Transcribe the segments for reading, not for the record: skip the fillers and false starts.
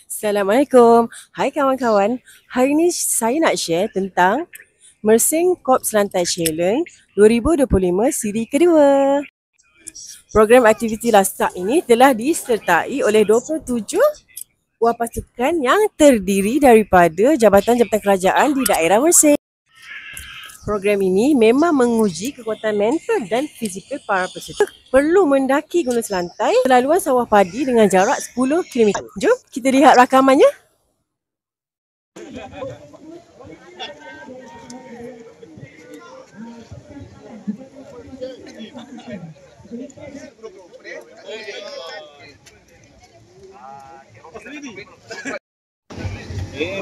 Assalamualaikum. Hai kawan-kawan. Hari ini saya nak share tentang Mersing Corps Lantai Challenge 2025 siri kedua. Program aktiviti Lasak ini telah disertai oleh 27 buah pasukan yang terdiri daripada jabatan-jabatan kerajaan di daerah Mersing. Program ini memang menguji kekuatan mental dan fizikal para peserta. Perlu mendaki Gunung Selantai, laluan sawah padi dengan jarak 10 km. Jom kita lihat rakamannya.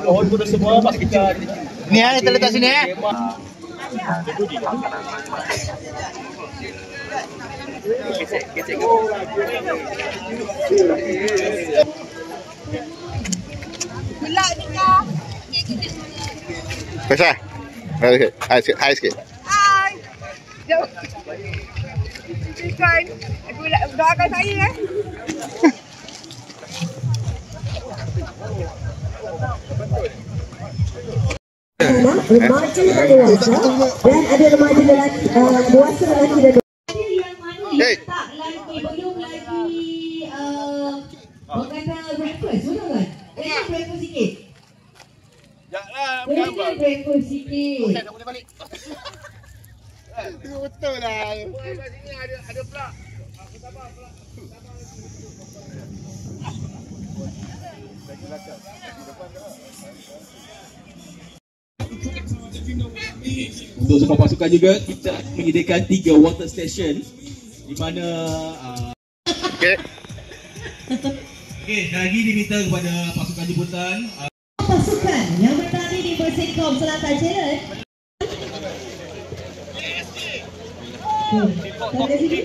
Mohon pun semua pas kita ni kita letak sini Gelak ni kah? Pasal? Hai sikit. Hai. Jom. Cikan. Aku doakan saya Remaja dan dewasa dan ada remaja lelaki, dewasa lelaki dan yang mana yang tak lagi belum lagi orang kata breakfast, betul kan? Boleh breakfast sikit? Janganlah Boleh breakfast sikit? Tak boleh balik. Betul lah. Sini ada pula. Aku sabar pula. untuk semua pasukan juga kita menyediakan 3 water station di mana Okey. okey, lagi diminta kepada pasukan jemputan Pasukan yang bertanding di Mersing Corps Selatan Challenge. Ada sini?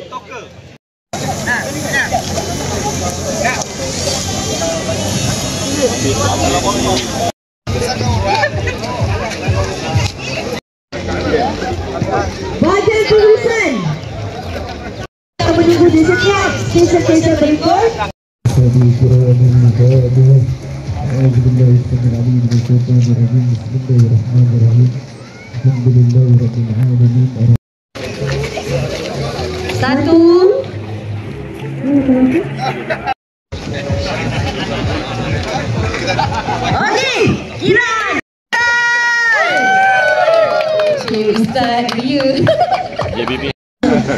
Badan tulisan menunggu di setiap stesen-stesen berikut. Satu. Okey, kira. Ustaz dia. Ya bibi.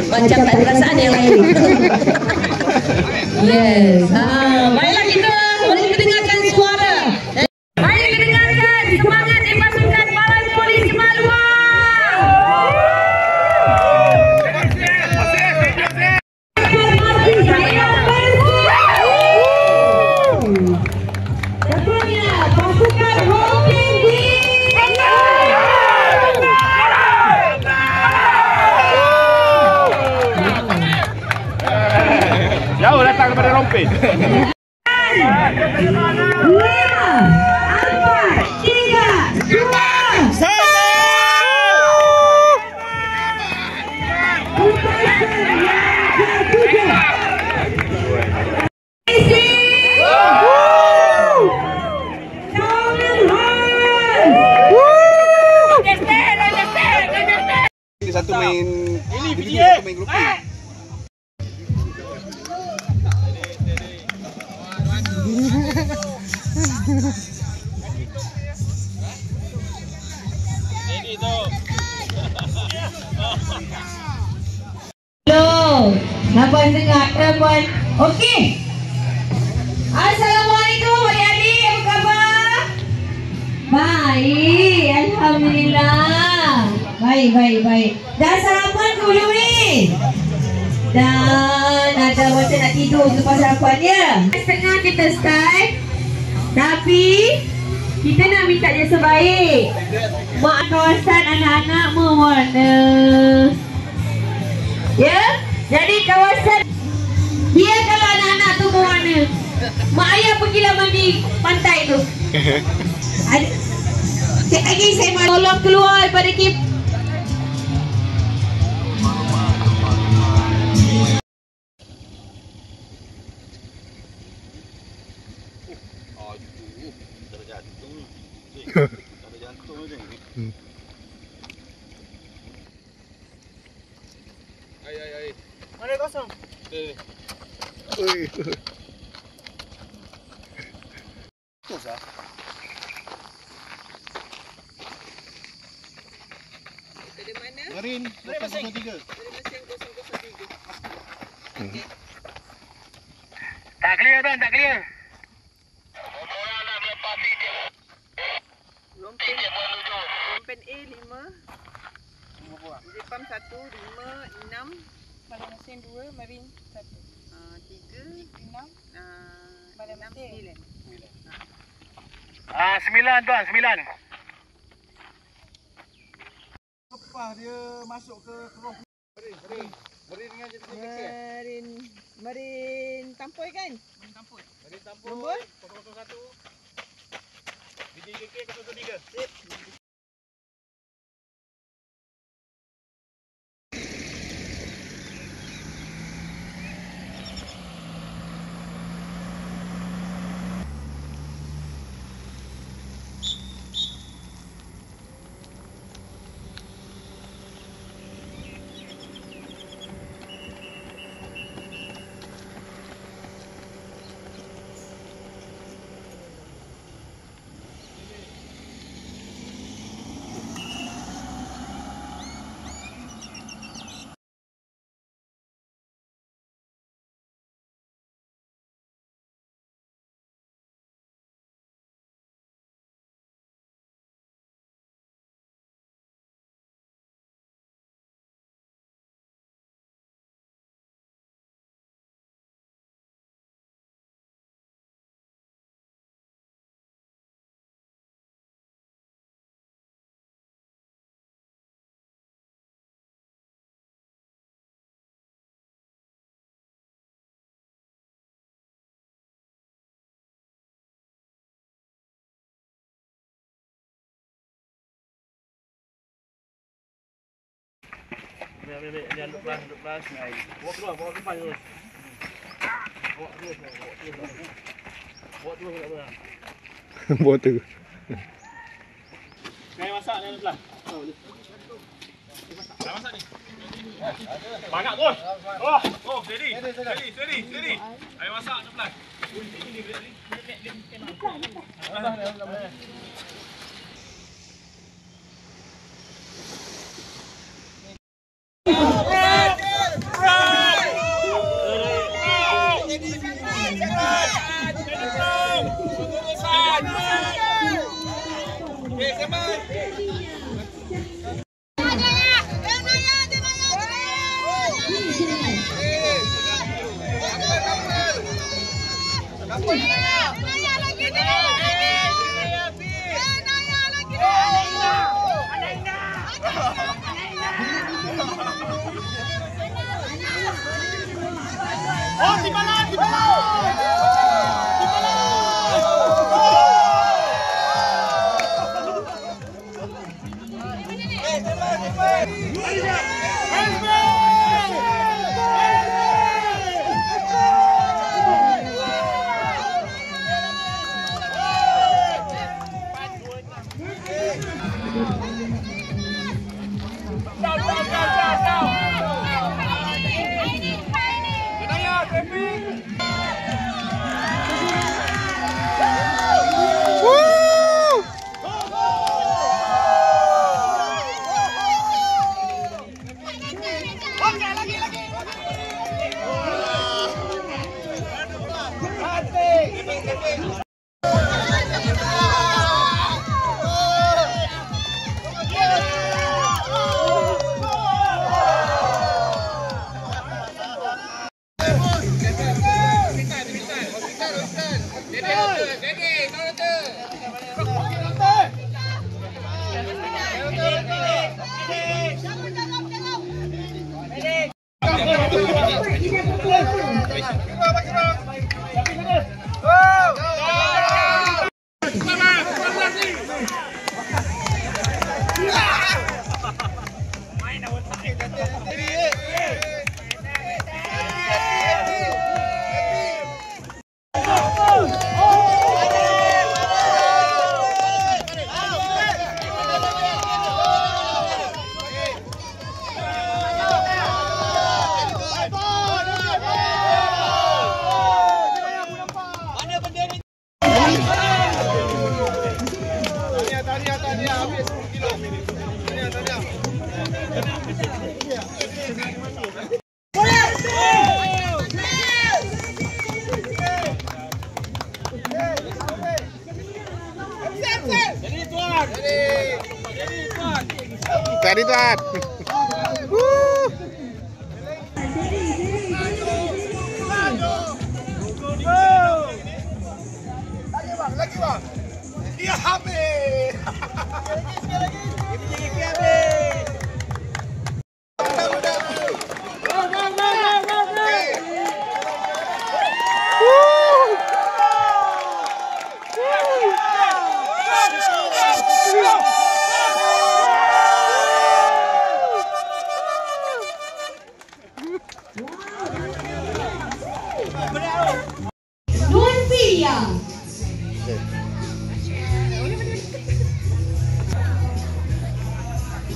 Macam tak ada perasaan yang lain. Yes. Baiklah kita. Mari kita dengarkan suara. Mari kita dengarkan semangat di pasukan Balai Polis Maluang. Ketuanya pasukan Holding di Jauh datang daripada Rompin. 2, 4, 3, 2, Satu main ini video satu main grouping. Hello, Abang dengar Abang. Okey. Assalamualaikum adik-adik, apa khabar? Baik, alhamdulillah. Baik. Dah sarapan ke belum ni? Dan ada macam nak tidur lepas sarapan ya. Setengah kita start. Tapi kita nak minta dia sebaik. Mak kawasan anak-anak mewarna. Ya, jadi kawasan dia kalau anak-anak tu mewarna. Mak ayah pergilah mandi pantai tu. Sekejap lagi saya mahu tolong keluar daripada kip. Ai. Mana kosong? Dari mana? Marin 003. Dari mesin 003. Tak clear tuan, tak clear. Rompen A 5. Jepam 1, 5, 6. Badan mesin 2, Marin 1. 3, 6. Badan mesin 9. 9 tuan, 9. Lepas dia masuk ke roh Marin dengan jenis kecil. Marin Tampoi kan? Marin Tampoi Nombor? 001. BJKK 003. Dia duduk kelas. Bawa depan terus. Bawa terus. Bawa tu. Naik masak ni sebelah. Dah masak ni. Banyak terus. Oh, steady. Air masak sebelah. ambil 10 kilo. Tahniah. Tadi tuan. Lagi bang. Dia habis. Sekali lagi. Dia habis. Nurfia.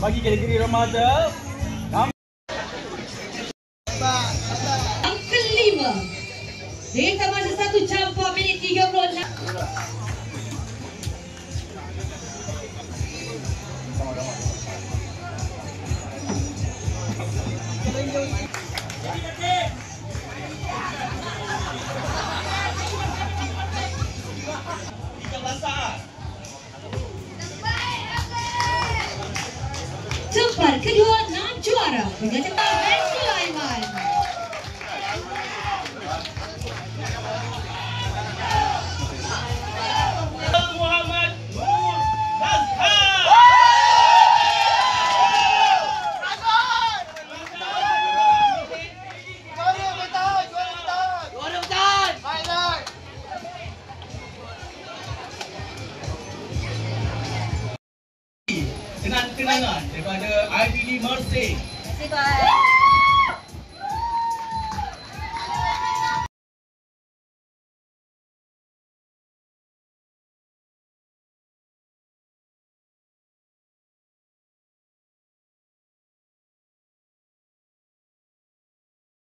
Bagi kategori remaja. Yang kelima. Dengan masa 1 jam 4 minit 36. Tempat kedua 6 juara dengan cepat dan Sulaiman. Muhammad Nur Nazhar. Kenangan daripada IBD Mersing. Terima kasih tuan.